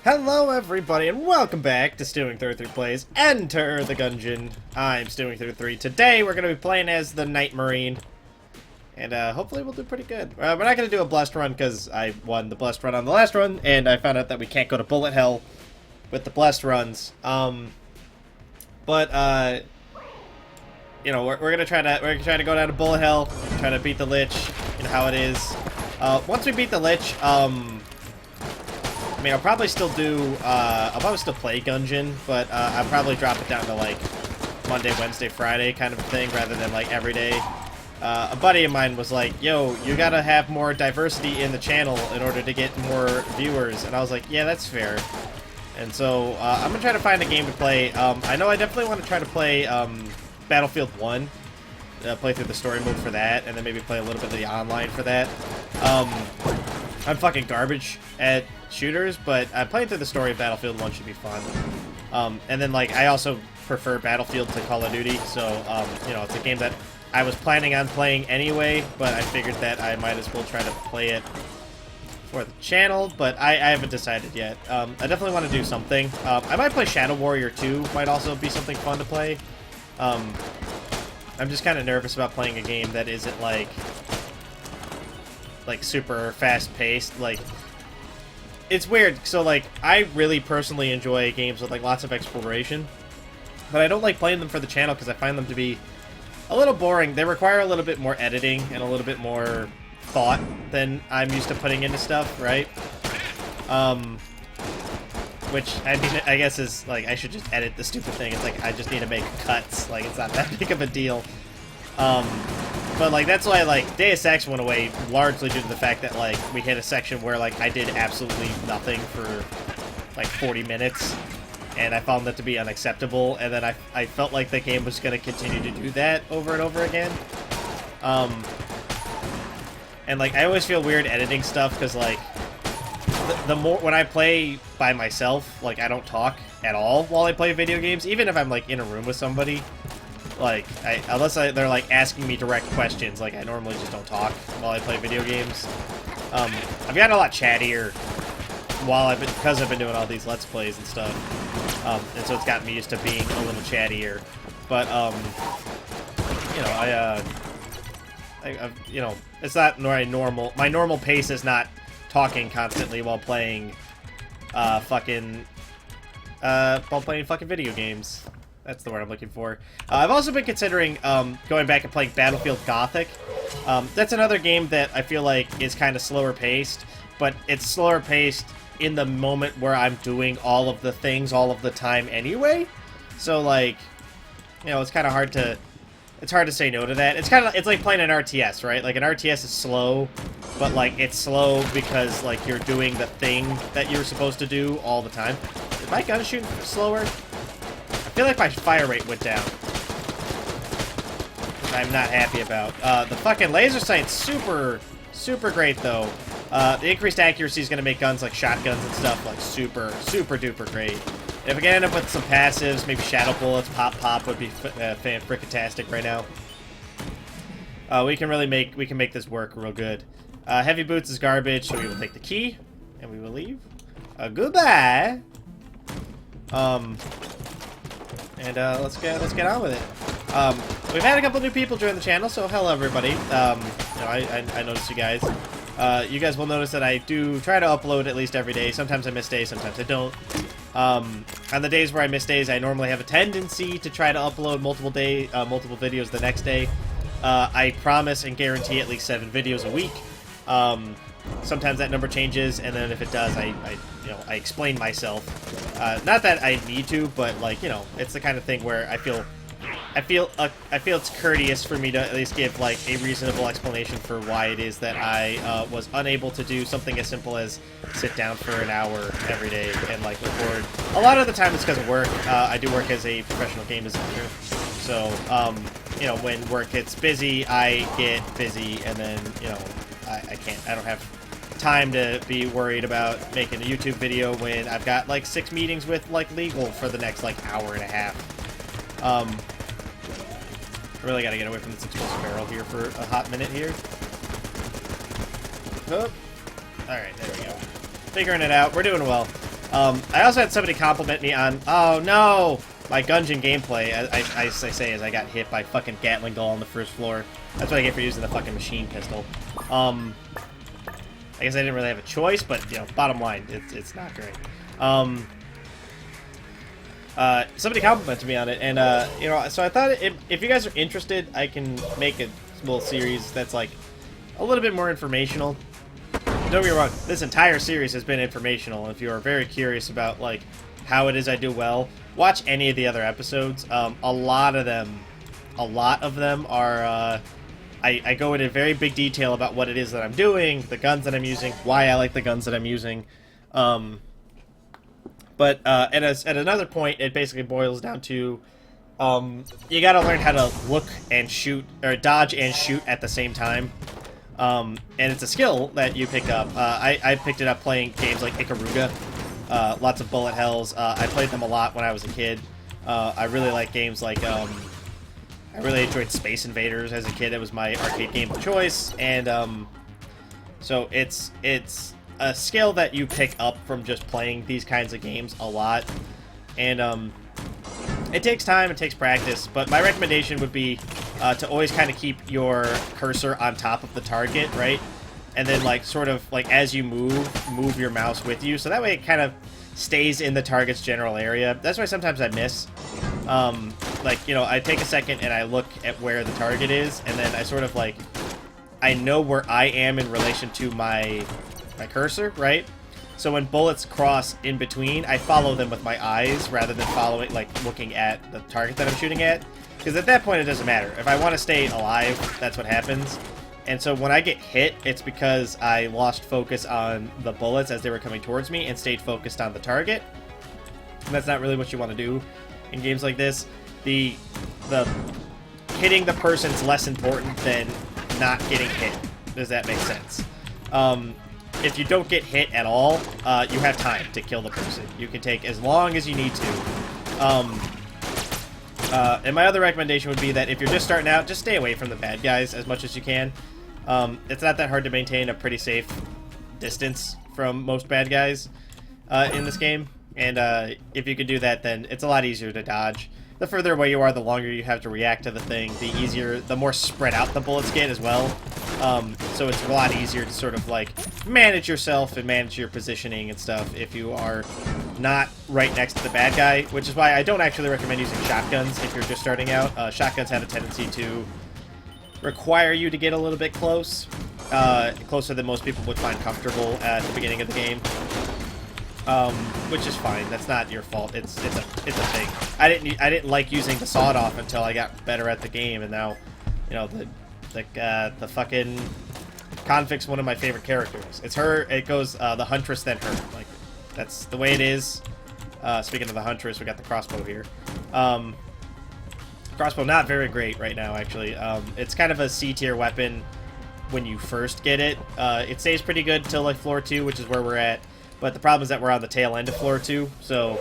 Hello everybody and welcome back to Stealwing33 Plays Enter the Gungeon. I'm Stealwing33. Today we're going to be playing as the Night Marine. And hopefully we'll do pretty good. We're not going to do a blessed run because I won the blessed run on the last run. And I found out that we can't go to bullet hell with the blessed runs. You know, we're gonna try to go down to bullet hell, try to beat the Lich, you know how it is. Once we beat the Lich, I mean, I'll probably still do, I'll probably still play Gungeon, but I'll probably drop it down to, like, Monday, Wednesday, Friday kind of a thing, rather than, like, every day. A buddy of mine was like, yo, you gotta have more diversity in the channel in order to get more viewers, and I was like, yeah, that's fair. And so, I'm gonna try to find a game to play. I know I definitely want to try to play, Battlefield 1. Play through the story mode for that, and then maybe play a little bit of the online for that. I'm fucking garbage at shooters, but playing through the story of Battlefield 1 should be fun. And then, like, I also prefer Battlefield to Call of Duty, so, you know, it's a game that I was planning on playing anyway, but I figured that I might as well try to play it for the channel, but I haven't decided yet. I definitely want to do something. I might play Shadow Warrior 2, might also be something fun to play. I'm just kind of nervous about playing a game that isn't, like super fast-paced. Like, it's weird. So, like, I really personally enjoy games with, like, lots of exploration, but I don't like playing them for the channel because I find them to be a little boring. They require a little bit more editing and a little bit more thought than I'm used to putting into stuff, right? Which, I mean, I guess is, like, I should just edit the stupid thing. It's like, I just need to make cuts. Like, it's not that big of a deal. But, like, that's why, like, Deus Ex went away largely due to the fact that, like, we hit a section where, like, I did absolutely nothing for, like, 40 minutes. And I found that to be unacceptable. And then I felt like the game was going to continue to do that over and over again. And, like, I always feel weird editing stuff because, like, the more when I play by myself, like, I don't talk at all while I play video games, even if I'm, like, in a room with somebody. Like, unless they're, like, asking me direct questions, like, I normally just don't talk while I play video games. I've gotten a lot chattier because I've been doing all these Let's Plays and stuff. And so it's gotten me used to being a little chattier. But, you know, you know, it's not my normal pace is not talking constantly while playing fucking video games. That's the word I'm looking for. I've also been considering going back and playing Battlefield Gothic. That's another game that I feel like is kind of slower paced, but it's slower paced in the moment where I'm doing all of the things all of the time anyway. So, like, you know, it's kind of hard to say no to that. It's like playing an RTS, right? Like, an RTS is slow, but, like, it's slow because, like, you're doing the thing that you're supposed to do all the time. Is my gun shooting slower? I feel like my fire rate went down, which I'm not happy about. The fucking laser sight's super great, though. The increased accuracy is going to make guns like shotguns and stuff, like, super duper great. If I can end up with some passives, maybe shadow bullets, pop would be fan-frickatastic right now. We can make this work real good. Heavy boots is garbage, so we will take the key, and we will leave. Goodbye! Let's get on with it. We've had a couple new people join the channel, so hello everybody. You know, I noticed you guys. You guys will notice that I do try to upload at least every day. Sometimes I miss days, sometimes I don't. On the days where I miss days, I normally have a tendency to try to upload multiple videos the next day. I promise and guarantee at least 7 videos a week. Sometimes that number changes, and then if it does, I explain myself. Not that I need to, but, like, you know, it's the kind of thing where I feel it's courteous for me to at least give, like, a reasonable explanation for why it is that I was unable to do something as simple as sit down for an hour every day and, like, record. A lot of the time it's because of work. I do work as a professional game designer, so you know, when work gets busy, I get busy, and then, you know, I don't have time to be worried about making a YouTube video when I've got, like, 6 meetings with, like, legal for the next, like, hour and a half. I really gotta get away from this explosive barrel here for a hot minute here. Oh. Alright, there we go. Figuring it out. We're doing well. I also had somebody compliment me on, oh no, my Gungeon gameplay, I say, as I got hit by fucking Gatling Gull on the first floor. That's what I get for using the fucking machine pistol. I guess I didn't really have a choice, but, you know, bottom line, it's not great. Somebody complimented me on it, and, you know, so I thought if you guys are interested, I can make a little series that's, like, a little bit more informational. Don't get me wrong, this entire series has been informational. If you are very curious about, like, how it is I do well, watch any of the other episodes. A lot of them are, I go into very big detail about what it is that I'm doing, the guns that I'm using, why I like the guns that I'm using. But at another point, it basically boils down to you gotta learn how to look and shoot, or dodge and shoot at the same time. And it's a skill that you pick up. I picked it up playing games like Ikaruga, lots of bullet hells. I played them a lot when I was a kid. I really like games like, I really enjoyed Space Invaders as a kid. It was my arcade game of choice, and so it's a skill that you pick up from just playing these kinds of games a lot, and it takes time, it takes practice, but my recommendation would be to always kind of keep your cursor on top of the target, right? And then, like, sort of, like, as you move your mouse with you, so that way it kind of stays in the target's general area. That's why sometimes I miss. Like, you know, I take a second and I look at where the target is, and then I sort of, like, I know where I am in relation to my cursor, right? So when bullets cross in between, I follow them with my eyes rather than following, like, looking at the target that I'm shooting at. Because at that point, it doesn't matter. If I want to stay alive, that's what happens. And so when I get hit, it's because I lost focus on the bullets as they were coming towards me and stayed focused on the target. And that's not really what you want to do in games like this. The hitting the person's less important than not getting hit. Does that make sense? If you don't get hit at all, you have time to kill the person. You can take as long as you need to. And my other recommendation would be that if you're just starting out, just stay away from the bad guys as much as you can. It's not that hard to maintain a pretty safe distance from most bad guys in this game. And if you can do that, then it's a lot easier to dodge. The further away you are, the longer you have to react to the thing, the more spread out the bullets get as well. So it's a lot easier to sort of, like, manage yourself and manage your positioning and stuff if you are not right next to the bad guy, which is why I don't actually recommend using shotguns if you're just starting out. Shotguns have a tendency to require you to get a little bit close, closer than most people would find comfortable at the beginning of the game. Which is fine. That's not your fault. It's a thing. I didn't like using the sawed-off until I got better at the game, and now, you know, the fucking Convict's one of my favorite characters. It's her. It goes the Huntress, then her. Like, that's the way it is. Speaking of the Huntress, we got the crossbow here. Crossbow not very great right now, actually. It's kind of a C-tier weapon when you first get it. It stays pretty good till, like, floor 2, which is where we're at. But the problem is that we're on the tail end of floor 2, so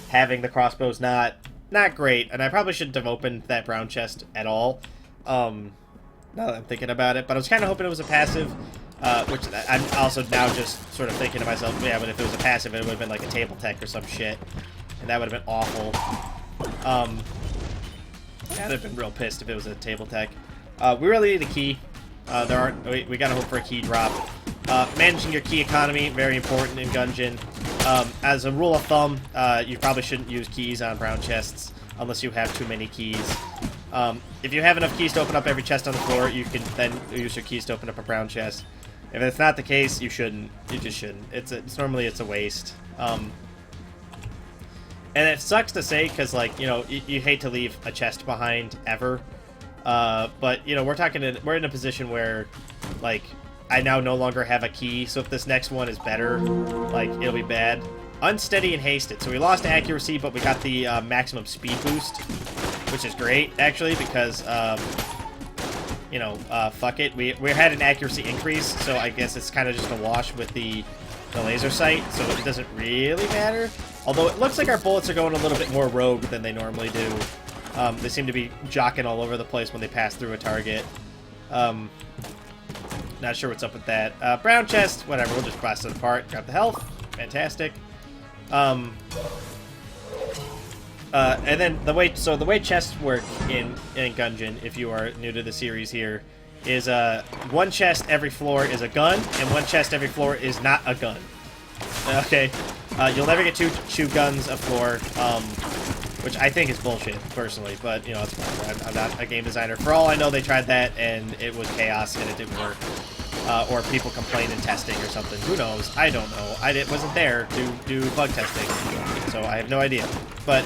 having the crossbow's not great, and I probably shouldn't have opened that brown chest at all, now that I'm thinking about it. But I was kind of hoping it was a passive, which I'm also now just sort of thinking to myself, yeah, but if it was a passive, it would have been like a table tech or some shit, and that would have been awful. I'd have been real pissed if it was a table tech. We really need a key. We gotta hope for a key drop. Managing your key economy, very important in Gungeon. As a rule of thumb, you probably shouldn't use keys on brown chests unless you have too many keys. If you have enough keys to open up every chest on the floor, you can then use your keys to open up a brown chest. If it's not the case, you shouldn't. You just shouldn't. Normally it's a waste. And it sucks to say because, like, you know, you hate to leave a chest behind ever. But, you know, we're in a position where, like, I now no longer have a key, so if this next one is better, like, it'll be bad. Unsteady and hasted. So we lost accuracy, but we got the maximum speed boost, which is great, actually, because, you know, fuck it. We had an accuracy increase, so I guess it's kind of just a wash with the laser sight, so it doesn't really matter. Although it looks like our bullets are going a little bit more rogue than they normally do. They seem to be jocking all over the place when they pass through a target. Not sure what's up with that. Brown chest, whatever, we'll just blast it apart. Grab the health. Fantastic. And then the way chests work in Gungeon, if you are new to the series here, is one chest every floor is a gun, and one chest every floor is not a gun. Okay, you'll never get two guns a floor, which I think is bullshit personally, but you know it's whatever. I'm not a game designer. For all I know, they tried that and it was chaos and it didn't work. Or people complain in testing or something. Who knows? I don't know. I wasn't there to do bug testing, so I have no idea. But,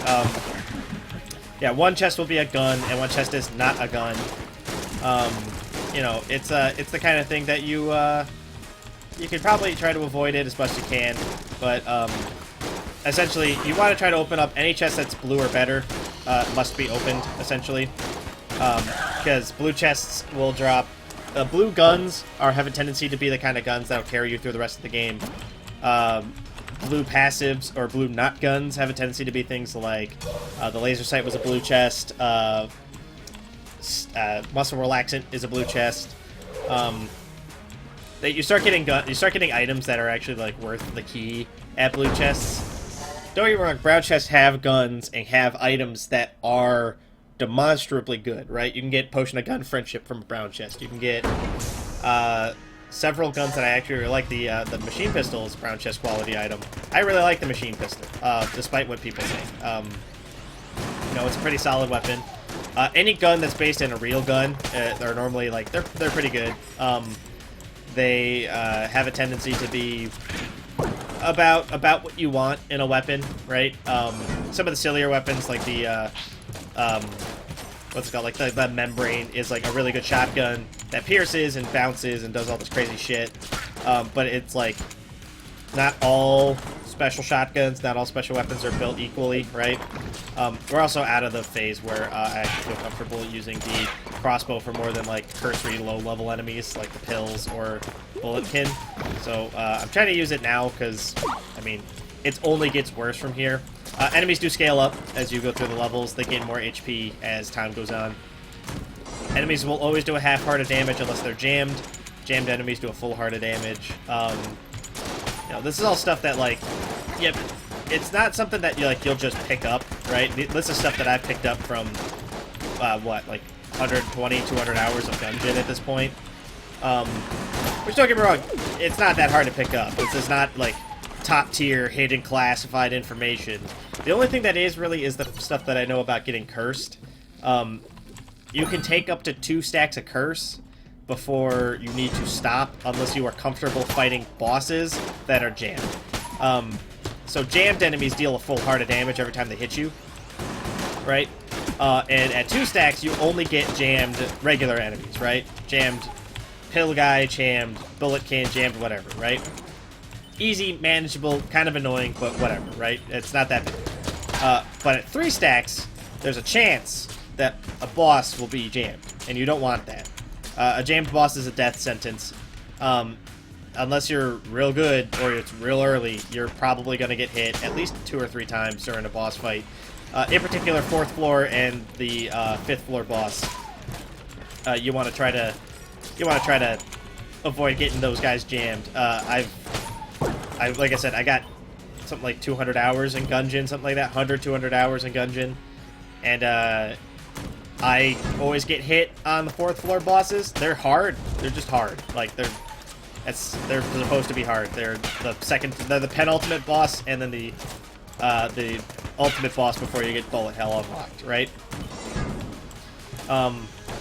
yeah, one chest will be a gun, and one chest is not a gun. You know, it's the kind of thing that you can probably try to avoid it as best you can, but, essentially, you want to try to open up any chest that's blue or better, must be opened, essentially, because blue chests will drop. Blue guns have a tendency to be the kind of guns that'll carry you through the rest of the game. Blue passives or blue not guns have a tendency to be things like the laser sight was a blue chest, muscle relaxant is a blue chest. That you start getting items that are actually like worth the key at blue chests. Don't get me wrong, brown chests have guns and have items that are demonstrably good, right? You can get Potion of Gun Friendship from a brown chest. You can get several guns that I actually really like. The machine pistol is a brown chest quality item. I really like the machine pistol, despite what people say. You know, it's a pretty solid weapon. Any gun that's based in a real gun, they're normally like they're pretty good. They have a tendency to be about what you want in a weapon, right? Some of the sillier weapons like the what's it called? Like the membrane is like a really good shotgun that pierces and bounces and does all this crazy shit. But it's like not all special shotguns, not all special weapons are built equally, right? We're also out of the phase where I feel comfortable using the crossbow for more than like cursory low-level enemies like the pills or bulletkin. So I'm trying to use it now because, I mean, it only gets worse from here. Enemies do scale up as you go through the levels. They gain more HP as time goes on. Enemies will always do a half heart of damage unless they're jammed. Jammed enemies do a full heart of damage. You know, this is all stuff that, like, yep, it's not something that you'll just pick up, right? This is stuff that I've picked up from, what, like 120, 200 hours of Gungeon at this point. Which, don't get me wrong, it's not that hard to pick up. This is not, like, top-tier, hidden, classified information. The only thing that is really is the stuff that I know about getting cursed. You can take up to 2 stacks of curse before you need to stop, unless you are comfortable fighting bosses that are jammed. So jammed enemies deal a full heart of damage every time they hit you, right? And at 2 stacks, you only get jammed regular enemies, right? Jammed pill guy, jammed bullet can, jammed whatever, right? Easy, manageable, kind of annoying, but whatever, right? It's not that big. But at 3 stacks, there's a chance that a boss will be jammed, and you don't want that. A jammed boss is a death sentence. Unless you're real good or it's real early, you're probably going to get hit at least 2 or 3 times during a boss fight. In particular, 4th floor and the 5th floor boss. You want to try to avoid getting those guys jammed. Like I said, I got something like 200 hours in Gungeon, something like that, 100, 200 hours in Gungeon, and I always get hit on the 4th floor bosses. They're hard. They're just hard. Like they're supposed to be hard. They're the penultimate boss, and then the ultimate boss before you get bullet hell unlocked, right?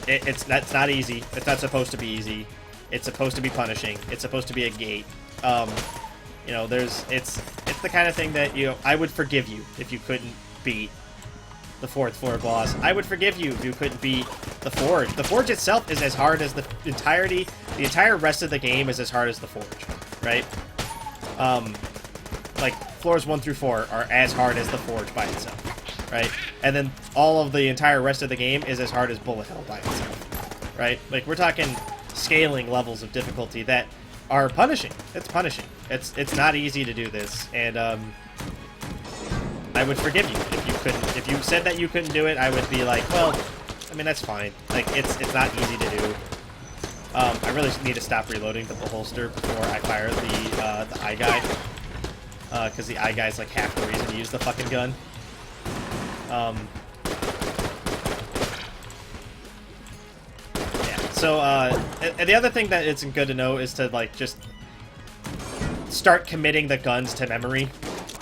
It's not easy. It's not supposed to be easy. It's supposed to be punishing. It's supposed to be a gate. You know, it's the kind of thing that, you know, I would forgive you if you couldn't beat the 4th floor boss. I would forgive you if you couldn't beat the Forge. The Forge itself is as hard as the entire rest of the game is as hard as the Forge, right? Like, floors 1 through 4 are as hard as the Forge by itself, right? And then all of the entire rest of the game is as hard as Bullet Hell by itself, right? Like, we're talking scaling levels of difficulty that are punishing. It's punishing. It's not easy to do this, and I would forgive you if you couldn't. If you said that you couldn't do it, I would be like, well, I mean, that's fine. Like, it's not easy to do. I really need to stop reloading the holster before I fire the eye guy. because the eye guy's like half the reason to use the fucking gun. Yeah. So and the other thing that it's good to know is to like just start committing the guns to memory.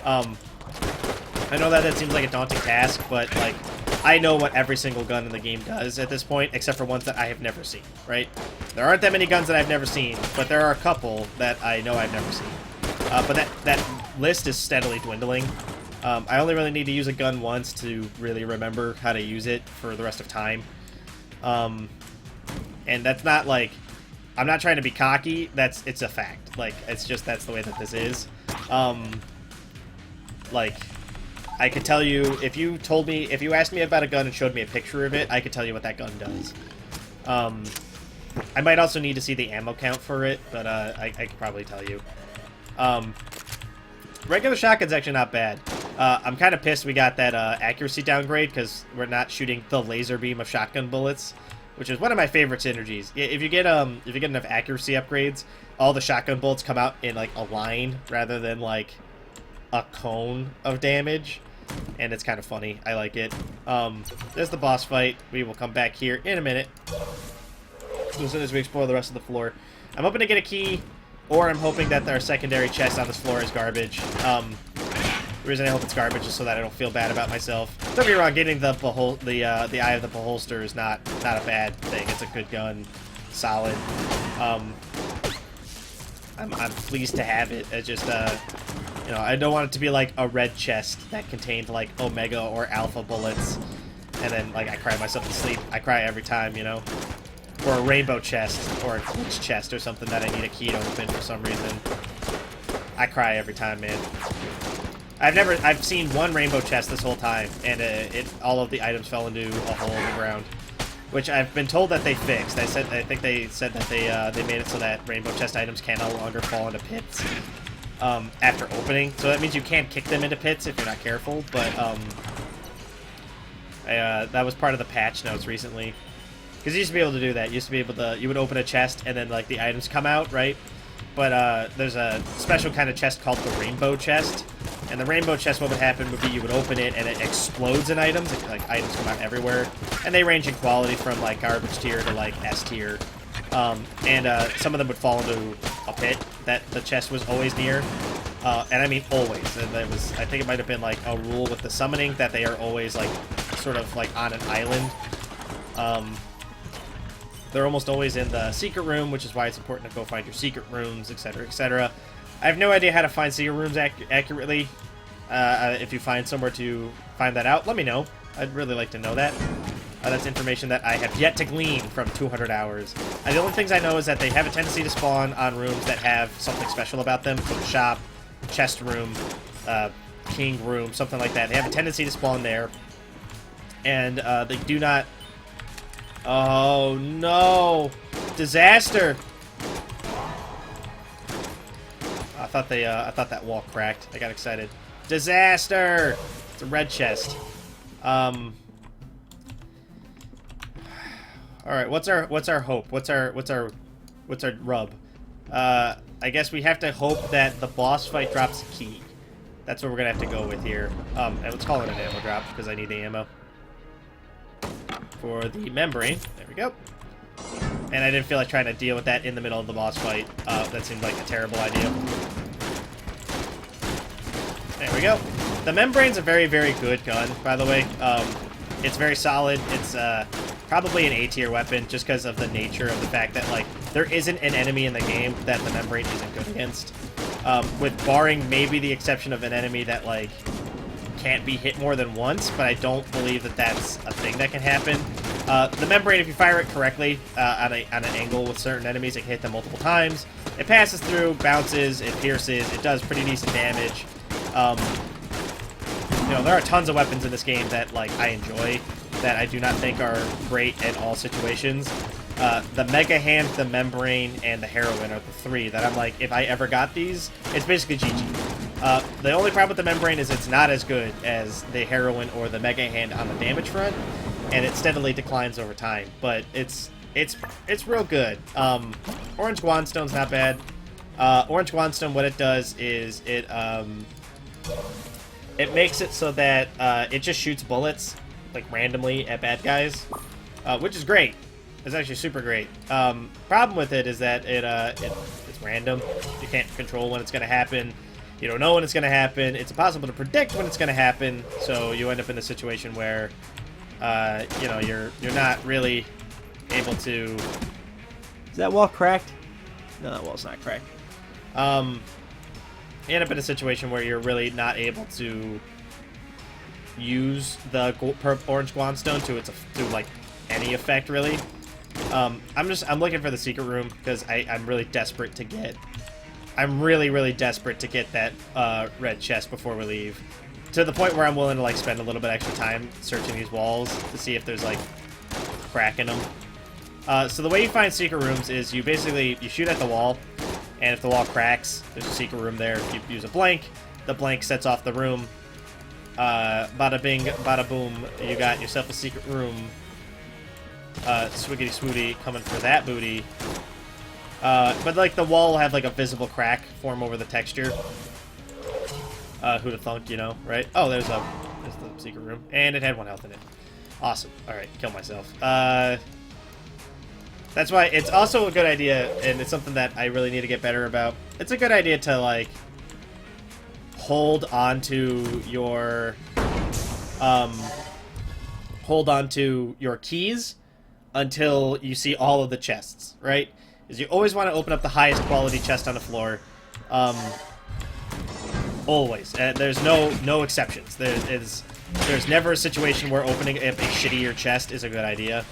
I know that it seems like a daunting task, but like I know what every single gun in the game does at this point, except for ones that I have never seen, right? There aren't that many guns that I've never seen, but there are a couple that I know I've never seen. But that list is steadily dwindling. I only really need to use a gun once to really remember how to use it for the rest of time. And that's not like... I'm not trying to be cocky, it's a fact. Like, it's just that's the way that this is. Like... I could tell you, if you asked me about a gun and showed me a picture of it, I could tell you what that gun does. I might also need to see the ammo count for it, but I could probably tell you. Regular shotgun's actually not bad. I'm kind of pissed we got that accuracy downgrade, because we're not shooting the laser beam of shotgun bullets, which is one of my favorite synergies. If you get enough accuracy upgrades, all the shotgun bullets come out in like a line rather than like a cone of damage, and it's kind of funny. I like it. There's the boss fight. We will come back here in a minute as soon as we explore the rest of the floor. I'm hoping to get a key, or I'm hoping that our secondary chest on this floor is garbage. The reason I hope it's garbage is so that I don't feel bad about myself. Don't get me wrong, getting the Eye of the Beholster is not a bad thing. It's a good gun, solid. I'm pleased to have it. It's just you know, I don't want it to be like a red chest that contained like Omega or Alpha bullets, and then like I cry myself to sleep. I cry every time, you know. Or a rainbow chest, or a glitch chest, or something that I need a key to open for some reason. I cry every time, man. I've seen one rainbow chest this whole time, and all of the items fell into a hole in the ground, which I've been told that they fixed. I think they said that they made it so that rainbow chest items can no longer fall into pits after opening. So that means you can't kick them into pits if you're not careful. But that was part of the patch notes recently. Because you used to be able to do that. You would open a chest and then like the items come out, right? But there's a special kind of chest called the rainbow chest. And the rainbow chest, what would happen would be you would open it and it explodes in items. Like items come out everywhere. And they range in quality from like garbage tier to like S tier. And some of them would fall into a pit that the chest was always near. And I mean always. And there was, I think it might have been like a rule with the summoning that they are always like sort of like on an island. They're almost always in the secret room, which is why it's important to go find your secret rooms, etc., etc. I have no idea how to find secret rooms accurately. If you find somewhere to find that out, let me know. I'd really like to know that. That's information that I have yet to glean from 200 hours. The only things I know is that they have a tendency to spawn on rooms that have something special about them. So the shop, chest room, king room, something like that. They have a tendency to spawn there. And they do not... Oh, no! Disaster! I thought that wall cracked. I got excited. Disaster! It's a red chest. Alright, what's our hope? What's our rub? I guess we have to hope that the boss fight drops a key. That's what we're gonna have to go with here. And let's call it an ammo drop, because I need the ammo. For the membrane. There we go. And I didn't feel like trying to deal with that in the middle of the boss fight. That seemed like a terrible idea. There we go. The membrane's a very, very good gun, by the way. It's very solid. It's probably an A-tier weapon, just because of the nature of the fact that, like, there isn't an enemy in the game that the membrane isn't good against. With barring maybe the exception of an enemy that, like, can't be hit more than once, but I don't believe that that's a thing that can happen. The membrane, if you fire it correctly on an angle with certain enemies, it can hit them multiple times. It passes through, bounces, it pierces, it does pretty decent damage. You know, there are tons of weapons in this game that, like, I enjoy, that I do not think are great in all situations. The Mega Hand, the Membrane, and the Heroin are the three that I'm like, if I ever got these, it's basically GG. The only problem with the Membrane is it's not as good as the Heroin or the Mega Hand on the damage front, and it steadily declines over time, but it's real good. Orange Guanstone's not bad. Orange Guanstone, what it does is it makes it so that it just shoots bullets like randomly at bad guys, which is great. It's actually super great. Problem with it is that it's random. You can't control when it's going to happen. You don't know when it's going to happen. It's impossible to predict when it's going to happen. So you end up in a situation where, you know, you're not really able to. Is that wall cracked? No, that wall's not cracked. You end up in a situation where you're really not able to use the orange Guanstone to like any effect really. I'm looking for the secret room because I'm really desperate to get. I'm really desperate to get that red chest before we leave. To the point where I'm willing to like spend a little bit extra time searching these walls to see if there's like crack in them. So the way you find secret rooms is you shoot at the wall, and if the wall cracks, there's a secret room there. If you use a blank, the blank sets off the room. Bada bing, bada boom, you got yourself a secret room. Swiggity swooty coming for that booty. But like the wall will have like a visible crack form over the texture. Who'da thunk, you know, right? Oh, there's the secret room, and it had 1 health in it. Awesome. All right, kill myself. That's why it's also a good idea, and it's something that I really need to get better about. It's a good idea to like hold onto your keys until you see all of the chests, right? Is you always want to open up the highest quality chest on the floor. Always. There's no exceptions. There's never a situation where opening a shittier chest is a good idea.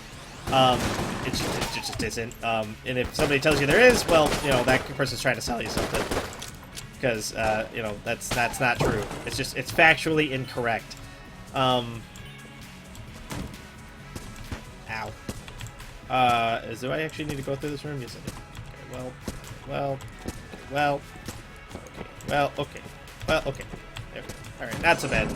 It just isn't. And if somebody tells you there is, well, you know, that person's trying to sell you something. Because, you know, that's not true. It's factually incorrect. Ow. Do I actually need to go through this room? Yes, I do. Okay, well, okay. There we go. Alright, not so bad.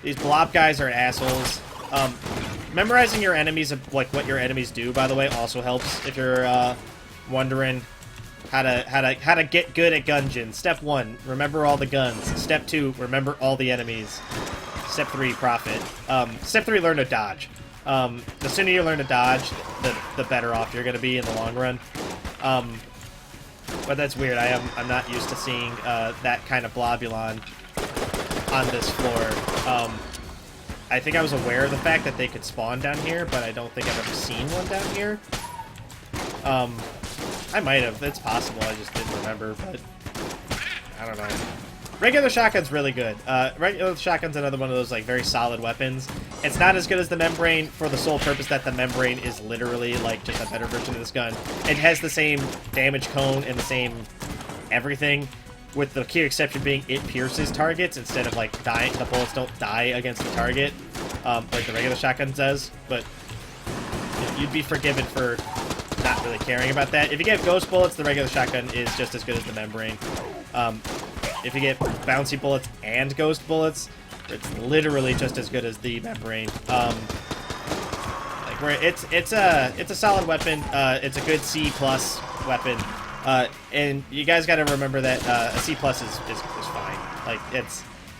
These blob guys are assholes. Memorizing your enemies, like what your enemies do, by the way, also helps if you're wondering how to get good at Gungeon. Step 1, remember all the guns. Step 2, remember all the enemies. Step 3, profit. Step 3, learn to dodge. The sooner you learn to dodge, the better off you're going to be in the long run. But that's weird. I'm not used to seeing that kind of blobulon on this floor. I think I was aware of the fact that they could spawn down here, but I don't think I've ever seen one down here. I might have. It's possible. I just didn't remember, but I don't know. Regular shotgun's really good. Regular shotgun's another one of those like very solid weapons. It's not as good as the membrane for the sole purpose that the membrane is literally like just a better version of this gun. It has the same damage cone and the same everything, with the key exception being it pierces targets instead of like dying. The bullets don't die against the target like the regular shotgun does. But you know, you'd be forgiven for not really caring about that. If you get ghost bullets, the regular shotgun is just as good as the membrane. If you get bouncy bullets and ghost bullets, it's literally just as good as the membrane. It's a solid weapon. It's a good C+ weapon. And you guys got to remember that a C+ is fine. Like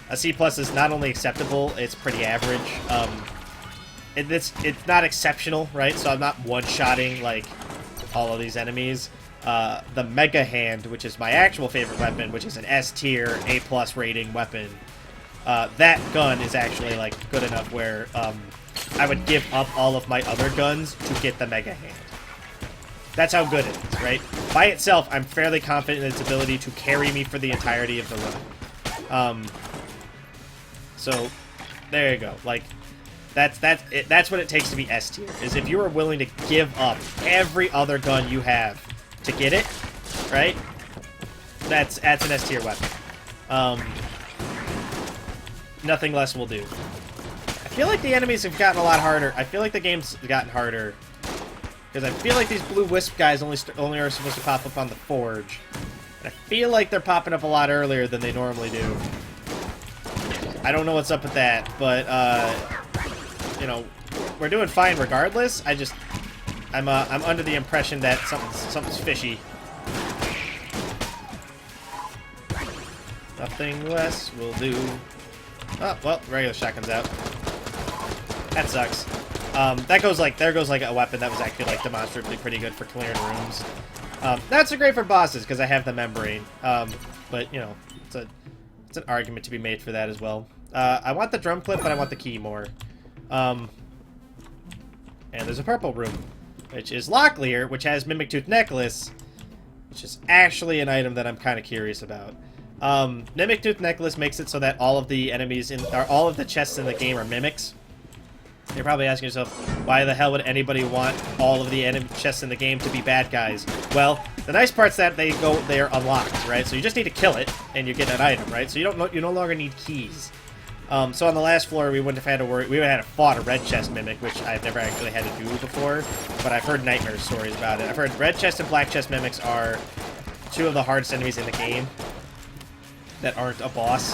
a C+ is not only acceptable, it's pretty average. It's not exceptional, right? So I'm not one-shotting like all of these enemies. The Mega Hand, which is my actual favorite weapon, which is an S tier, A+ rating weapon. That gun is actually like good enough where I would give up all of my other guns to get the Mega Hand. That's how good it is, right? By itself, I'm fairly confident in its ability to carry me for the entirety of the run. So there you go. Like that's what it takes to be S tier. Is if you are willing to give up every other gun you have to get it, right? That's an S tier weapon. Nothing less will do. I feel like the enemies have gotten a lot harder. I feel like the game's gotten harder because I feel like these blue wisp guys only are supposed to pop up on the forge. And I feel like they're popping up a lot earlier than they normally do. I don't know what's up with that, but, you know, we're doing fine regardless. I'm under the impression that something's fishy. Nothing less will do. Oh, well, regular shotgun's out. That sucks. There goes like a weapon that was actually like demonstrably pretty good for clearing rooms. Not so great for bosses because I have the membrane. But you know, it's an argument to be made for that as well. I want the drum clip, but I want the key more. And there's a purple room, which is Locklear, which has Mimic Tooth Necklace, which is actually an item that I'm kind of curious about. Mimic Tooth Necklace makes it so that all of the enemies all of the chests in the game are mimics. You're probably asking yourself, why the hell would anybody want all of the enemy chests in the game to be bad guys? Well, the nice part's that they're unlocked, right? So you just need to kill it, and you get an item, right? So you no longer need keys. So on the last floor, we wouldn't have had to worry. We would have had to fought a red chest mimic, which I've never actually had to do before, but I've heard nightmare stories about it. I've heard red chest and black chest mimics are two of the hardest enemies in the game that aren't a boss.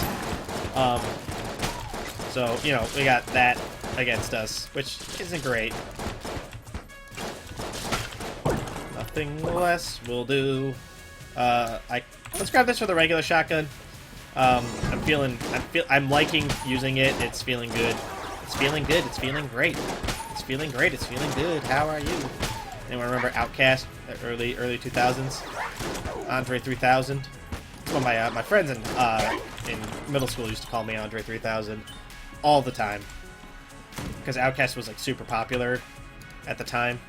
So, you know, we got that against us, which isn't great. Nothing less will do. Let's grab this for the regular shotgun. I'm liking using it. It's feeling good. It's feeling good. It's feeling great. It's feeling great. It's feeling good. How are you? Anyone remember Outcast? The early 2000s? Andre 3000? Some of my friends in middle school used to call me Andre 3000 all the time. Because Outcast was like super popular at the time.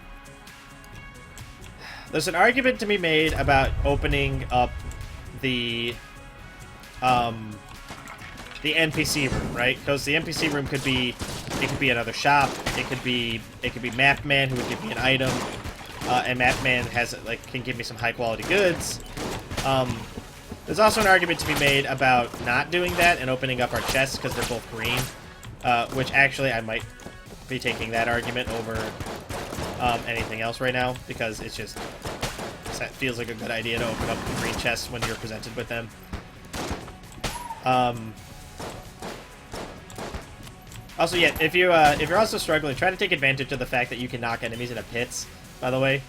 There's an argument to be made about opening up the NPC room, right? Because the NPC room could be another shop. It could be Map Man, who would give me an item, and Map Man can give me some high quality goods. There's also an argument to be made about not doing that and opening up our chests because they're both green, which actually I might be taking that argument over anything else right now because it feels like a good idea to open up the green chests when you're presented with them. Also, yeah, if you're also struggling, try to take advantage of the fact that you can knock enemies into pits. By the way,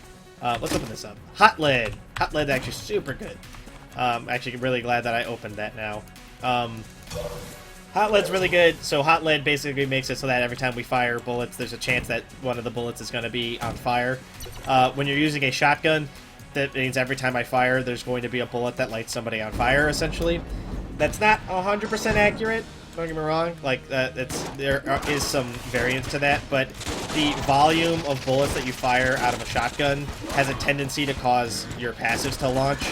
let's open this up. Hot lead. Hot lead actually super good. Actually, really glad that I opened that now. Hot lead's really good. So hot lead basically makes it so that every time we fire bullets, there's a chance that one of the bullets is going to be on fire. When you're using a shotgun, that means every time I fire, there's going to be a bullet that lights somebody on fire, essentially. That's not 100% accurate, don't get me wrong. Like, there is some variance to that, but the volume of bullets that you fire out of a shotgun has a tendency to cause your passives to launch.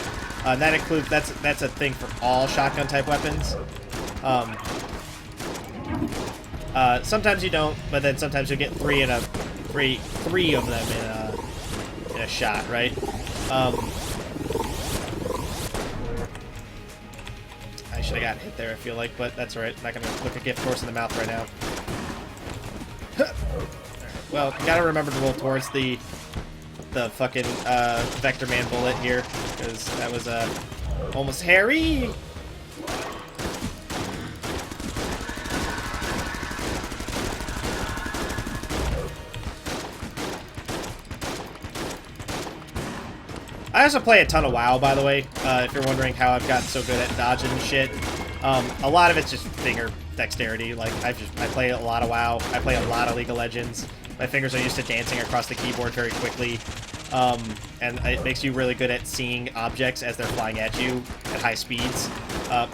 And that includes, that's a thing for all shotgun-type weapons. Sometimes you don't, but then sometimes you get three of them in a shot, right? I should have gotten hit there, I feel like, but that's alright. I'm not gonna look a gift horse in the mouth right now. Well, you gotta remember to roll towards the fucking Vector Man bullet here, because that was almost hairy. I also play a ton of WoW, by the way, if you're wondering how I've gotten so good at dodging shit. A lot of it's just finger dexterity. Like, I play a lot of WoW. I play a lot of League of Legends. My fingers are used to dancing across the keyboard very quickly. And it makes you really good at seeing objects as they're flying at you at high speeds.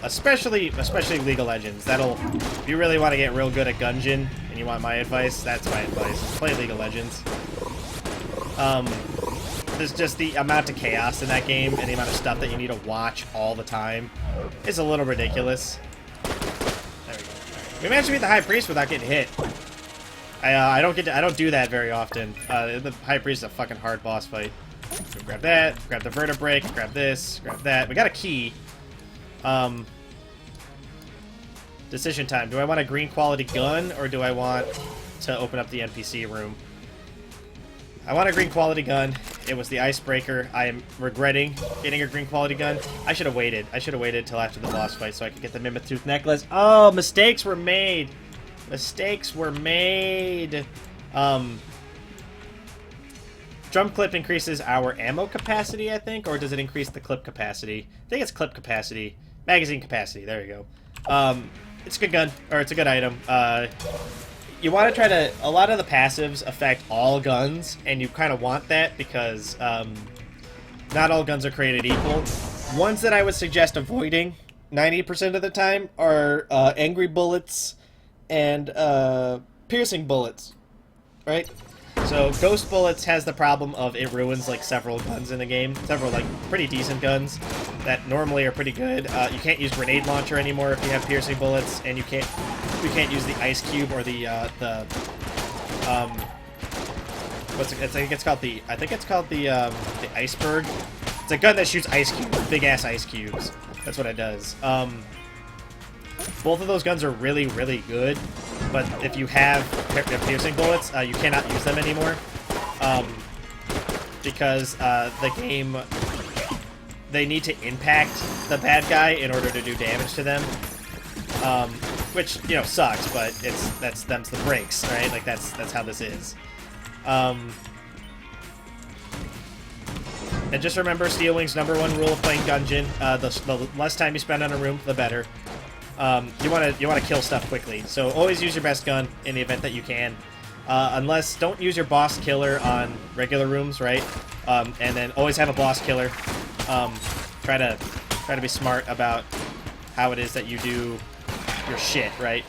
Especially League of Legends. If you really want to get real good at Gungeon, and you want my advice, that's my advice. Play League of Legends. There's just the amount of chaos in that game and the amount of stuff that you need to watch all the time is a little ridiculous. There we go. We managed to beat the High Priest without getting hit. I don't do that very often. The High Priest is a fucking hard boss fight. So grab that, grab the vertebrae, grab this, grab that. We got a key. Decision time. Do I want a green quality gun or do I want to open up the NPC room? I want a green quality gun. It was the icebreaker. I am regretting getting a green quality gun. I should have waited. I should have waited till after the boss fight so I could get the Mimith Tooth necklace. Oh, mistakes were made. Mistakes were made. Drum clip increases our ammo capacity, I think, or does it increase the clip capacity? I think it's clip capacity. Magazine capacity. There you go. It's a good gun, or it's a good item. You want to try to... A lot of the passives affect all guns, and you kind of want that because not all guns are created equal. Ones that I would suggest avoiding 90% of the time are angry bullets and piercing bullets, right? So Ghost Bullets has the problem of it ruins like several guns in the game, several like pretty decent guns that normally are pretty good. You can't use Grenade Launcher anymore if you have Piercing Bullets, and you can't use the Ice Cube or the what's it? I think it's called the Iceberg. It's a gun that shoots ice cubes, big ass ice cubes. That's what it does. Both of those guns are really, really good, but if you have piercing bullets, you cannot use them anymore, because the game, they need to impact the bad guy in order to do damage to them, which, you know, sucks, but that's the breaks, right? Like, that's how this is. And just remember, Stealwing's #1 rule of playing Gungeon: the less time you spend on a room, the better. You want to kill stuff quickly, so always use your best gun in the event that you can. Unless, don't use your boss killer on regular rooms, right? And then always have a boss killer. Try to be smart about how it is that you do your shit, right?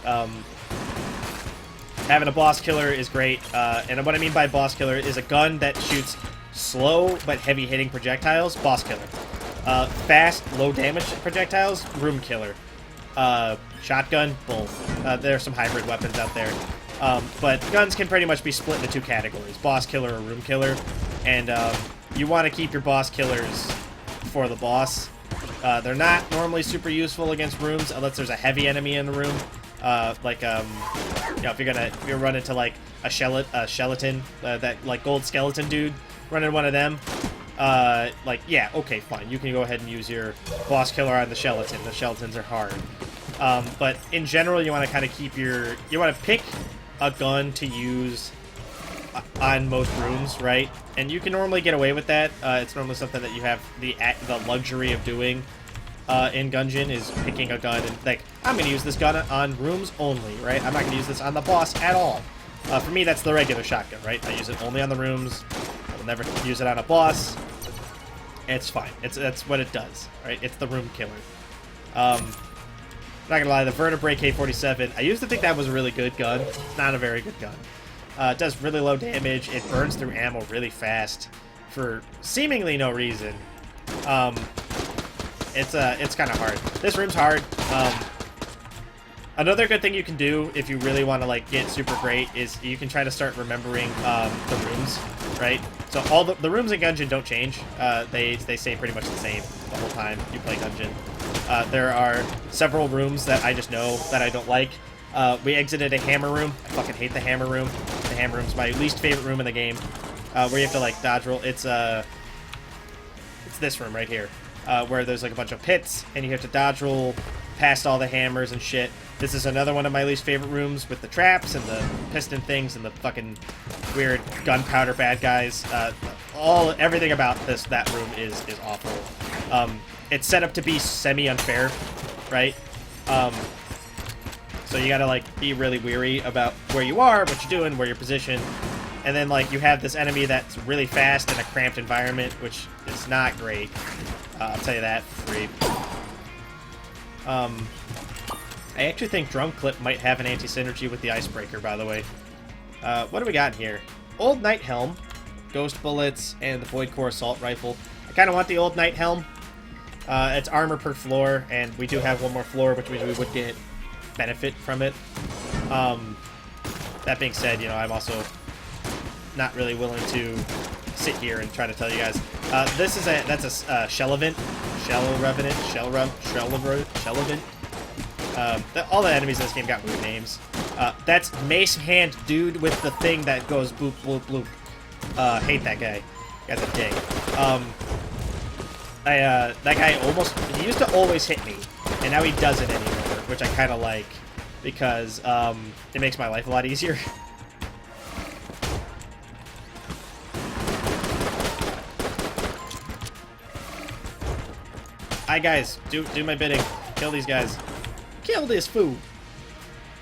Having a boss killer is great, and what I mean by boss killer is a gun that shoots slow but heavy hitting projectiles. Boss killer. Fast, low damage projectiles. Room killer. Shotgun, both. There are some hybrid weapons out there. But guns can pretty much be split into two categories, boss killer or room killer. And you want to keep your boss killers for the boss. They're not normally super useful against rooms unless there's a heavy enemy in the room. You know, if you're running into like a skeleton, that like gold skeleton dude, running one of them. Like, yeah, okay, fine. You can go ahead and use your boss killer on the skeleton. The skeletons are hard. But in general, you want to kind of keep you want to pick a gun to use on most rooms, right? And you can normally get away with that. It's normally something that you have the luxury of doing in Gungeon, is picking a gun and, like, I'm going to use this gun on rooms only, right? I'm not going to use this on the boss at all. For me, that's the regular shotgun, right? I use it only on the rooms. I'll never use it on a boss. It's fine. That's what it does, right? It's the room killer. Not gonna lie, the Vertebrae K-47, I used to think that was a really good gun. It's not a very good gun. It does really low damage. It burns through ammo really fast for seemingly no reason. It's kind of hard. This room's hard. Another good thing you can do if you really want to like get super great is you can try to start remembering the rooms, right? So all the rooms in Gungeon don't change. They stay pretty much the same the whole time you play Gungeon. There are several rooms that I just know that I don't like. We exited a hammer room. I fucking hate the hammer room. The hammer room's my least favorite room in the game, where you have to like dodge roll. It's this room right here, where there's like a bunch of pits and you have to dodge roll past all the hammers and shit. This is another one of my least favorite rooms with the traps and the piston things and the fucking weird gunpowder bad guys. Everything about that room is awful. It's set up to be semi-unfair, right? So you gotta like be really weary about where you are, what you're doing, where you're positioned. And then like you have this enemy that's really fast in a cramped environment, which is not great. I'll tell you that for free. I actually think Drum Clip might have an anti-synergy with the Icebreaker, by the way. What do we got here? Old Knight Helm, Ghost Bullets, and the Void Core Assault Rifle. I kind of want the Old Knight Helm. It's armor per floor, and we do have one more floor, which means we would get benefit from it. That being said, you know, I'm also not really willing to sit here and try to tell you guys. That's a Shellevant. Shellevant. All the enemies in this game got weird names. That's Mace Hand Dude with the thing that goes boop, bloop, bloop. Hate that guy. Guy's a dick. That guy he used to always hit me, and now he doesn't anymore, which I kind of like, because, it makes my life a lot easier. Hi guys, do my bidding. Kill these guys. Kill this fool.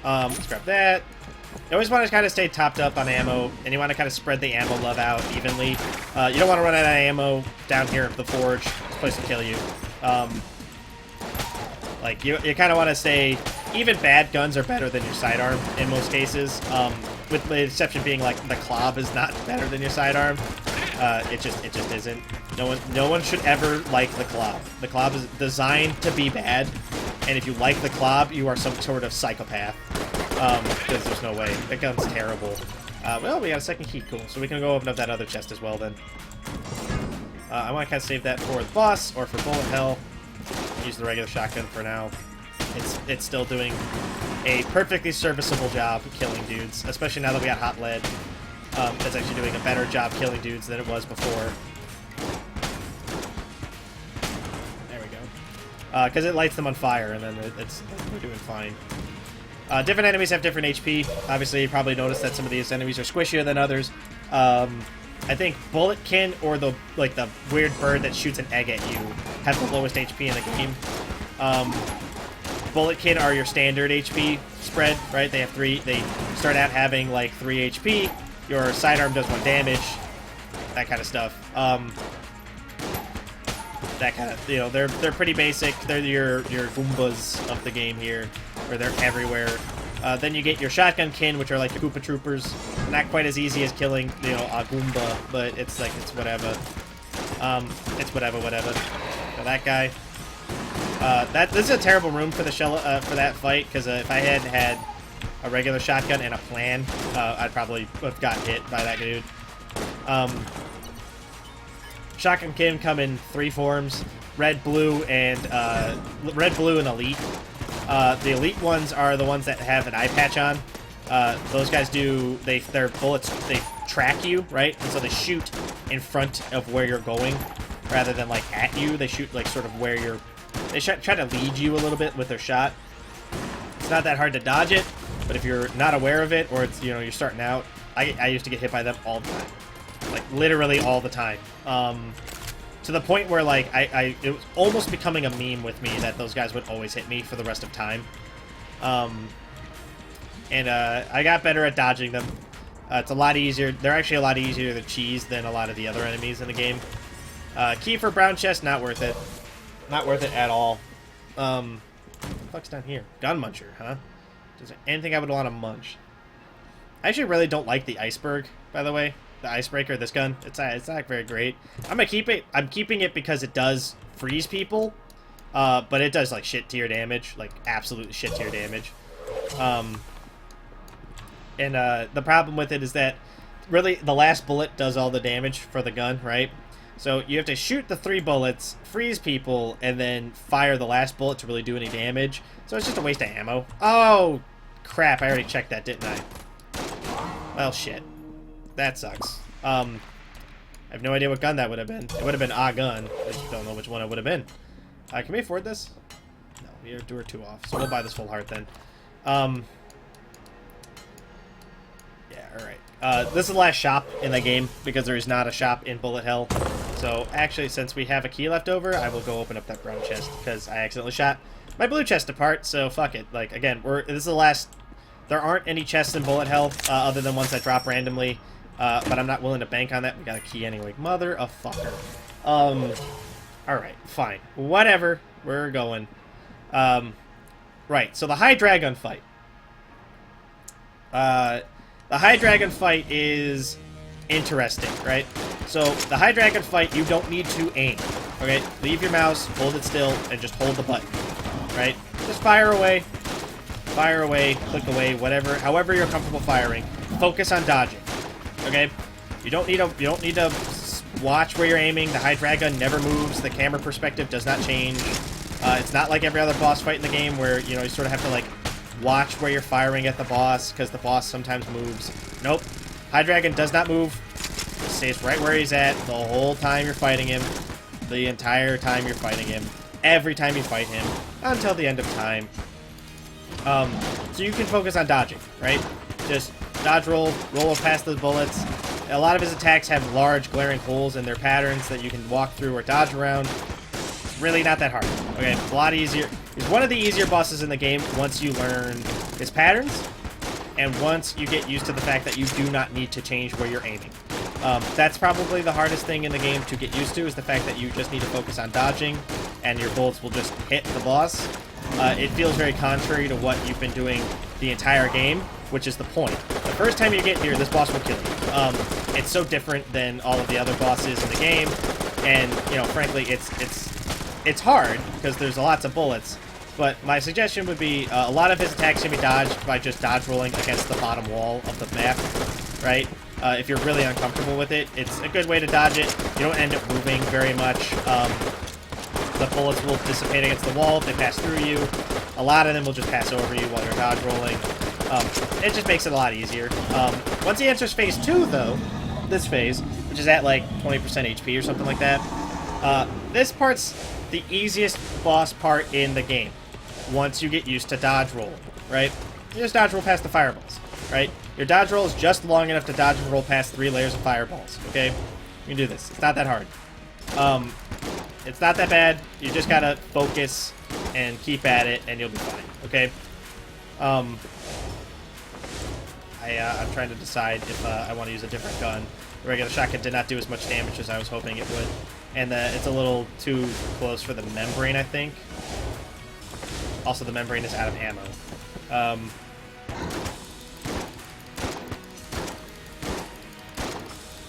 Let's grab that. You always want to kind of stay topped up on ammo, and you want to kind of spread the ammo love out evenly. You don't want to run out of ammo down here at the forge. This place will kill you. Like, you kind of want to stay... Even bad guns are better than your sidearm in most cases. With the exception being, like, the club is not better than your sidearm. It just isn't. No one should ever like the club. The club is designed to be bad, and if you like the club, you are some sort of psychopath. Because there's no way. That gun's terrible. Well, we got a second key. Cool. So we can go open up that other chest as well, then. I want to kind of save that for the boss, or for bullet hell. Use the regular shotgun for now. It's still doing a perfectly serviceable job killing dudes, especially now that we got hot lead. It's actually doing a better job killing dudes than it was before. There we go. Because it lights them on fire, and then we're doing fine. Different enemies have different HP. Obviously, you probably noticed that some of these enemies are squishier than others. I think Bulletkin or the weird bird that shoots an egg at you have the lowest HP in the game. Bulletkin are your standard HP spread, right? They have 3. They start out having like 3 HP. Your sidearm does 1 damage. That kind of stuff. That kind of, they're pretty basic. They're your Goombas of the game here, where they're everywhere. Then you get your shotgun kin, which are like the Koopa Troopers. Not quite as easy as killing, a Goomba, but it's whatever. It's whatever. So that guy. This is a terrible room for the for that fight, because if I had had a regular shotgun and a plan, I'd probably have gotten hit by that dude. Shotgun kin come in 3 forms: red, blue, and elite. The elite ones are the ones that have an eye patch on. Those guys their bullets, they track you, right? And so they shoot in front of where you're going, rather than like at you. They shoot like sort of where you're. They try to lead you a little bit with their shot. It's not that hard to dodge it, but if you're not aware of it, or it's you're starting out, I used to get hit by them all the time, like literally all the time. To the point where like it was almost becoming a meme with me that those guys would always hit me for the rest of time. I got better at dodging them. It's a lot easier. They're actually a lot easier to cheese than a lot of the other enemies in the game. Key for brown chest, not worth it. Not worth it at all. What the fuck's down here? Gun muncher, huh? Is there anything I would want to munch? I actually really don't like the iceberg, by the way. The icebreaker, this gun. It's not very great. I'm gonna keep it. I'm keeping it because it does freeze people. But it does like shit tier damage. Like absolute shit tier damage. The problem with it is that really the last bullet does all the damage for the gun, right? So you have to shoot the 3 bullets, freeze people, and then fire the last bullet to really do any damage. So it's just a waste of ammo. Oh, crap. I already checked that, didn't I? Well, shit. That sucks. I have no idea what gun that would have been. It would have been a gun. I just don't know which one it would have been. Can we afford this? No, we're 2 off. So we'll buy this full heart then. Yeah, alright. This is the last shop in the game, because there is not a shop in Bullet Hell. So, actually, since we have a key left over, I will go open up that brown chest, because I accidentally shot my blue chest apart, so fuck it. Like, again, this is the last... There aren't any chests in Bullet Hell, other than ones that drop randomly, but I'm not willing to bank on that. We got a key anyway. Mother of fucker. Alright, fine. Whatever. We're going. Right, so the High Dragon fight. The High Dragon fight is interesting, right? So, the High Dragon fight, you don't need to aim, okay? Leave your mouse, hold it still, and just hold the button, right? Just fire away, click away, whatever, however you're comfortable firing. Focus on dodging, okay? You don't need to watch where you're aiming. The High Dragon never moves. The camera perspective does not change. It's not like every other boss fight in the game where, you sort of have to, like, watch where you're firing at the boss, because the boss sometimes moves. Nope. High Dragon does not move. stays right where he's at the whole time you're fighting him. The entire time you're fighting him. Every time you fight him. Until the end of time. So you can focus on dodging, right? Just dodge roll past those bullets. A lot of his attacks have large glaring holes in their patterns that you can walk through or dodge around. It's really not that hard. Okay, a lot easier. He's one of the easier bosses in the game once you learn his patterns, and once you get used to the fact that you do not need to change where you're aiming. That's probably the hardest thing in the game to get used to, is the fact that you just need to focus on dodging, and your bullets will just hit the boss. It feels very contrary to what you've been doing the entire game, which is the point. The first time you get here, this boss will kill you. It's so different than all of the other bosses in the game, and, you know, frankly, it's hard, because there's lots of bullets, but my suggestion would be a lot of his attacks can be dodged by just dodge rolling against the bottom wall of the map, right? If you're really uncomfortable with it, it's a good way to dodge it. You don't end up moving very much. The bullets will dissipate against the wall if they pass through you. A lot of them will just pass over you while you're dodge rolling. It just makes it a lot easier. Once he enters phase 2, though, this phase, which is at like 20% HP or something like that, this part's the easiest boss part in the game. Once you get used to dodge roll, right? You just dodge roll past the fireballs, right? Your dodge roll is just long enough to dodge and roll past 3 layers of fireballs, okay? You can do this. It's not that hard. It's not that bad. You just gotta focus and keep at it, and you'll be fine, okay? I'm trying to decide if I want to use a different gun. The regular shotgun did not do as much damage as I was hoping it would. And it's a little too close for the membrane, I think. Also, the membrane is out of ammo.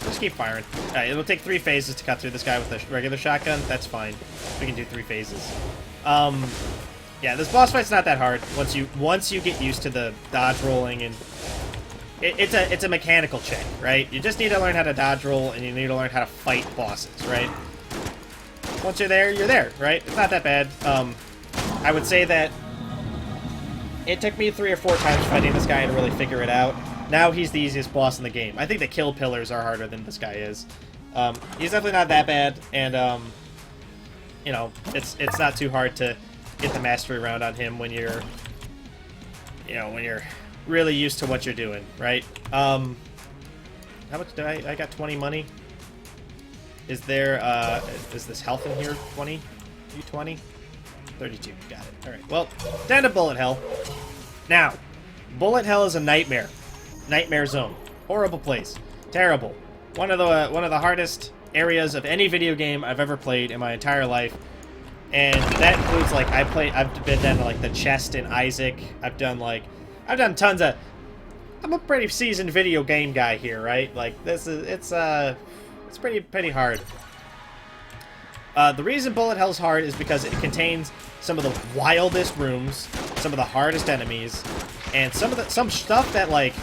Just keep firing. It'll take 3 phases to cut through this guy with a regular shotgun. That's fine. We can do 3 phases. Yeah, this boss fight's not that hard once you get used to the dodge rolling, and it's a mechanical check, right? You just need to learn how to dodge roll, and you need to learn how to fight bosses, right? Once you're there, right? It's not that bad. I would say that it took me 3 or 4 times fighting this guy to really figure it out. Now he's the easiest boss in the game. I think the kill pillars are harder than this guy is. He's definitely not that bad, and you know, it's not too hard to get the mastery round on him when you're really used to what you're doing, right? How much do I got 20 money? Is there is this health in here? 20? You 20? 32. Got it. All right. Well, down to bullet hell. Now, bullet hell is a nightmare. Nightmare zone. Horrible place. Terrible. One of the hardest areas of any video game I've ever played in my entire life. And that includes, like, I've been down to, like, the chest in Isaac. I've done tons of... I'm a pretty seasoned video game guy here, right? Like, it's pretty hard. The reason bullet hell's hard is because it contains some of the wildest rooms, some of the hardest enemies, and some stuff that, like,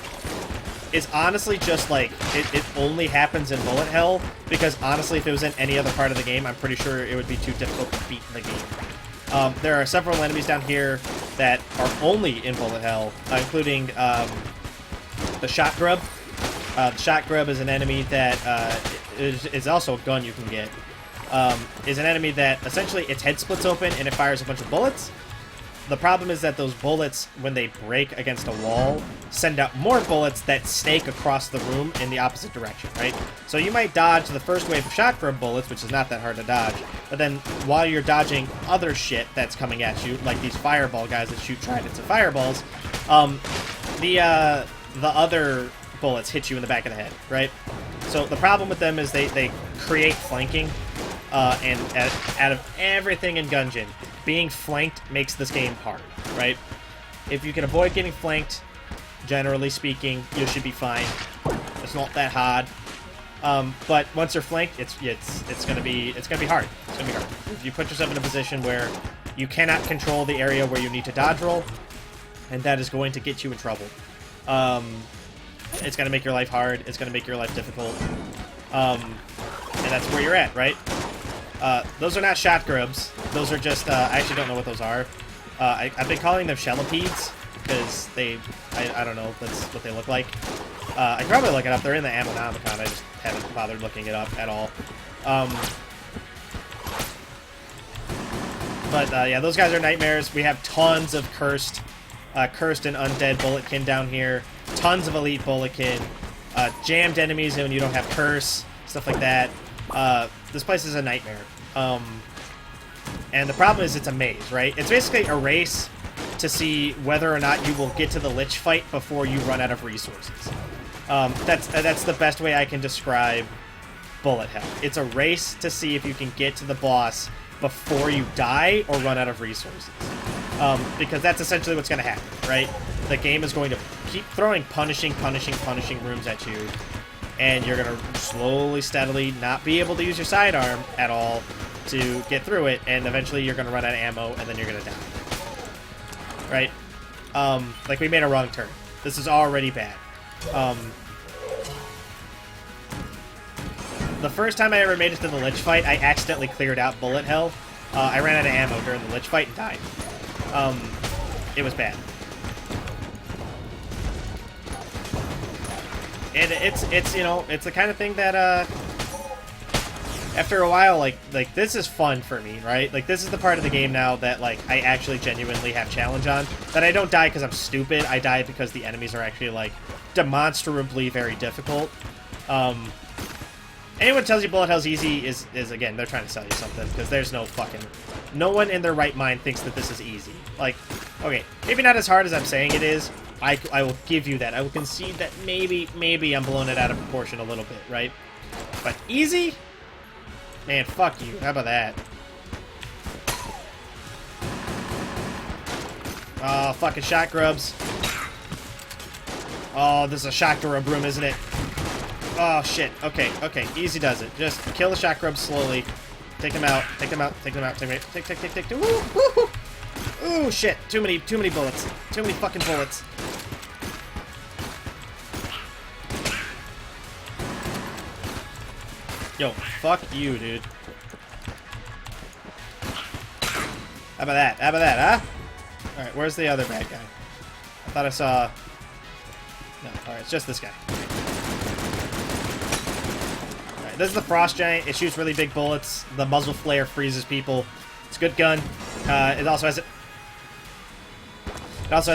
is honestly just, like, it only happens in bullet hell, because honestly, if it was in any other part of the game, I'm pretty sure it would be too difficult to beat in the game. There are several enemies down here that are only in bullet hell, including the shot grub. The shot grub is an enemy that is also a gun you can get. Is an enemy that essentially its head splits open and it fires a bunch of bullets. The problem is that those bullets, when they break against a wall, send out more bullets that snake across the room in the opposite direction, right? So you might dodge the first wave of shot grub bullets, which is not that hard to dodge, but then while you're dodging other shit that's coming at you, like these fireball guys that shoot tridents and fireballs, the other bullets hit you in the back of the head, right? So the problem with them is they create flanking, and out of everything in Gungeon, being flanked makes this game hard, right? If you can avoid getting flanked, generally speaking, you should be fine. It's not that hard. But once you're flanked, it's gonna be hard. It's gonna be hard. If you put yourself in a position where you cannot control the area where you need to dodge roll, and that is going to get you in trouble. It's gonna make your life hard. It's gonna make your life difficult. And that's where you're at, right? Those are not shot grubs. Those are just, I actually don't know what those are. I've been calling them shellipedes, because I don't know, that's what they look like. I can probably look it up. They're in the Ammonomicon. I just haven't bothered looking it up at all. Yeah, those guys are nightmares. We have tons of cursed and undead bulletkin down here. Tons of elite bulletkin. Jammed enemies when you don't have curse. Stuff like that. This place is a nightmare. And the problem is it's a maze, right? It's basically a race to see whether or not you will get to the Lich fight before you run out of resources. That's the best way I can describe bullet hell. It's a race to see if you can get to the boss before you die or run out of resources. Because that's essentially what's going to happen, right? The game is going to keep throwing punishing rooms at you, and you're going to slowly, steadily not be able to use your sidearm at all to get through it, and eventually you're going to run out of ammo, and then you're going to die. Right? Like, we made a wrong turn. This is already bad. The first time I ever made it to the Lich fight, I accidentally cleared out bullet hell. I ran out of ammo during the Lich fight and died. It was bad. And it's you know, it's the kind of thing that, after a while, like, this is fun for me, right? Like, this is the part of the game now that, like, I actually genuinely have challenge on. That I don't die because I'm stupid, I die because the enemies are actually, like, demonstrably very difficult. Anyone tells you bullet hell's easy is again, they're trying to sell you something, because there's no one in their right mind thinks that this is easy. Like, okay, maybe not as hard as I'm saying it is. I will give you that. I will concede that maybe I'm blowing it out of proportion a little bit, right? But easy? Man, fuck you. How about that? Oh, fucking shot grubs. Oh, this is a shock grub room, isn't it? Oh, shit. Okay. Easy does it. Just kill the shock grubs slowly. Take them out. Take. Woo! Ooh, shit. Too many bullets. Too many fucking bullets. Yo, fuck you, dude. How about that, huh? Alright, where's the other bad guy? I thought I saw... No, alright, it's just this guy. Alright, this is the Frost Giant. It shoots really big bullets. The muzzle flare freezes people. It's a good gun. It also has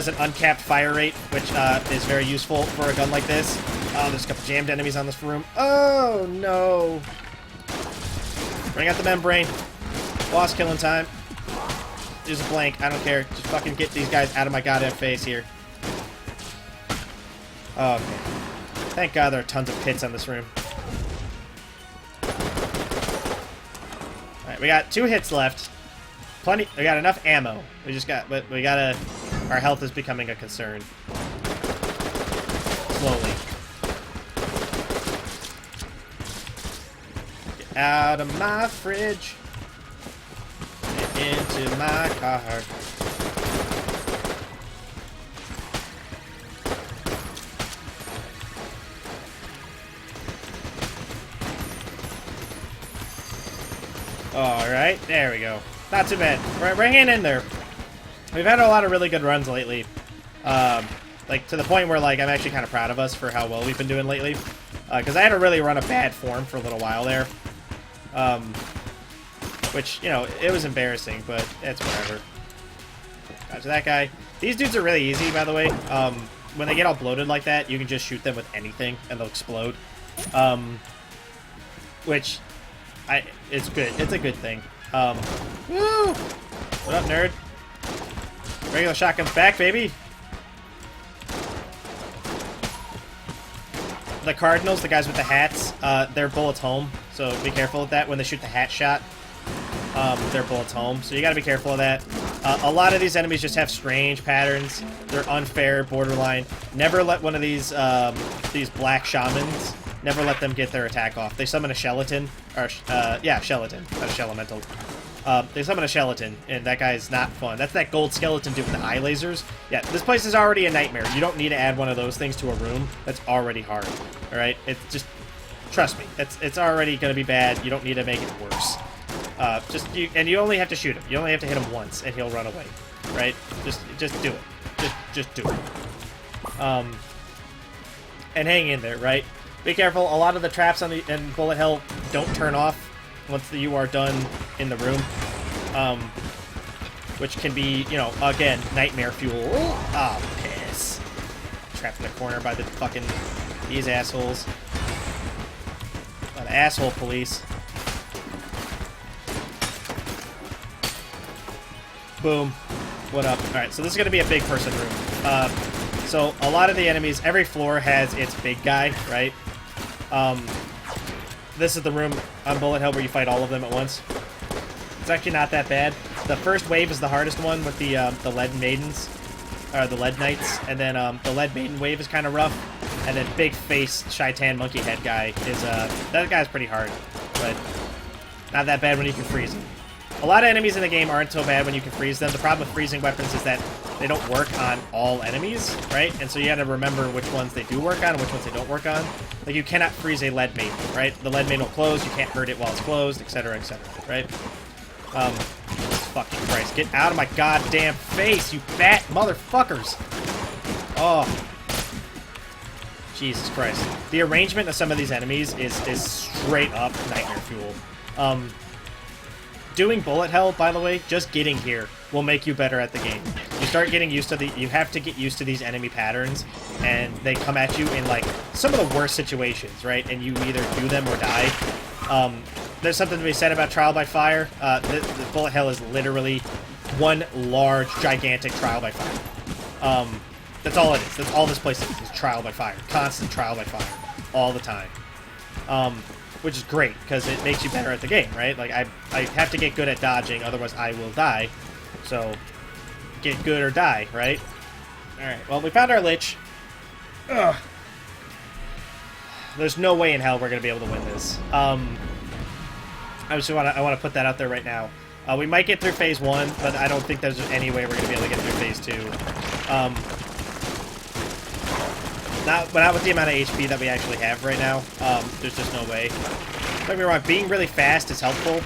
an uncapped fire rate, which is very useful for a gun like this. There's a couple jammed enemies on this room. Oh, no. Bring out the membrane. Boss killing time. Use a blank. I don't care. Just fucking get these guys out of my goddamn face here. Okay. Thank God there are tons of pits on this room. Alright, we got 2 hits left. Plenty. We got enough ammo. But we gotta... Our health is becoming a concern. Slowly. Get out of my fridge. Get into my car. Alright, there we go. Not too bad. We're hanging in there. We've had a lot of really good runs lately. Like, to the point where, like, I'm actually kind of proud of us for how well we've been doing lately. Because I had to really run a bad form for a little while there. Which, you know, it was embarrassing, but it's whatever. Gotcha that guy. These dudes are really easy, by the way. When they get all bloated like that, you can just shoot them with anything, and they'll explode. Which, it's good. It's a good thing. Woo! What up, nerd? Regular shotgun's back, baby. The Cardinals, the guys with the hats, their bullets home, so be careful with that. When they shoot the hat shot, their bullets home, so you gotta be careful of that. A lot of these enemies just have strange patterns. They're unfair, borderline. Never let one of these black shamans, never let them get their attack off. They summon a skeleton, or, yeah, skeleton, not a skelemental. They summon a skeleton, and that guy's not fun. That's that gold skeleton dude with the eye lasers. Yeah, this place is already a nightmare. You don't need to add one of those things to a room. That's already hard. Alright? It's just... Trust me. It's already gonna be bad. You don't need to make it worse. And you only have to shoot him. You only have to hit him once, and he'll run away. Right? Just do it. Just do it. and hang in there, right? Be careful. A lot of the traps on the in bullet hell don't turn off once you are done in the room, which can be, you know, again, nightmare fuel. Oh, piss! Trapped in the corner by the fucking these assholes. Oh, the asshole police. Boom. What up? All right, so this is gonna be a big person room. So a lot of the enemies, every floor has its big guy, right? This is the room on Bullet Hell where you fight all of them at once. It's actually not that bad. The first wave is the hardest one with the Lead Maidens, or the Lead Knights, and then the Lead Maiden wave is kind of rough, and then big face Shaitan Monkey Head guy is that guy's pretty hard, but not that bad when you can freeze him. A lot of enemies in the game aren't so bad when you can freeze them. The problem with freezing weapons is that they don't work on all enemies, right? And so you gotta remember which ones they do work on and which ones they don't work on. Like, you cannot freeze a Lead Maiden, right? The Lead Maiden will close, you can't hurt it while it's closed, etc., right? Fucking Christ. Get out of my goddamn face, you fat motherfuckers! Oh. Jesus Christ. The arrangement of some of these enemies is straight up nightmare fuel. Doing bullet hell, by the way, just getting here will make you better at the game. You start getting used to you have to get used to these enemy patterns, and they come at you in, like, some of the worst situations, right? And you either do them or die. There's something to be said about trial by fire. The bullet hell is literally one large, gigantic trial by fire. That's all it is. That's all this place is trial by fire. Constant trial by fire. All the time. Which is great, because it makes you better at the game, right? Like, I have to get good at dodging, otherwise I will die. So, get good or die, right? Alright, well, we found our Lich. Ugh. There's no way in hell we're going to be able to win this. I want to put that out there right now. We might get through Phase 1, but I don't think there's any way we're going to be able to get through Phase 2. Not with the amount of HP that we actually have right now. There's just no way. Don't get me wrong, being really fast is helpful.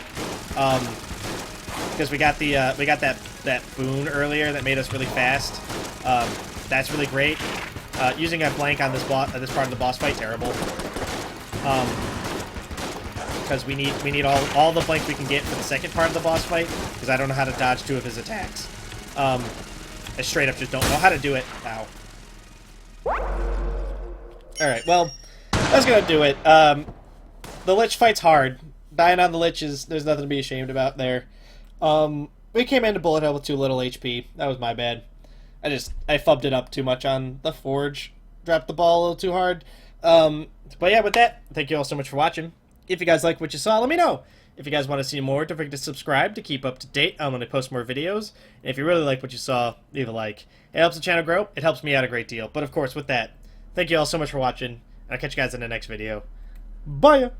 Because we got that boon earlier that made us really fast. That's really great. Using a blank on this part of the boss fight, terrible. Because we need all the blanks we can get for the second part of the boss fight. Because I don't know how to dodge 2 of his attacks. I straight up just don't know how to do it. Ow. Alright, well, that's gonna do it. The Lich fight's hard. Dying on the Lich there's nothing to be ashamed about there. We came into bullet hell with too little HP. That was my bad. I fubbed it up too much on the Forge. Dropped the ball a little too hard. But yeah, with that, thank you all so much for watching. If you guys like what you saw, let me know. If you guys want to see more, don't forget to subscribe to keep up to date on when I post more videos. And if you really like what you saw, leave a like. It helps the channel grow. It helps me out a great deal. But of course, with that, thank you all so much for watching, and I'll catch you guys in the next video. Bye!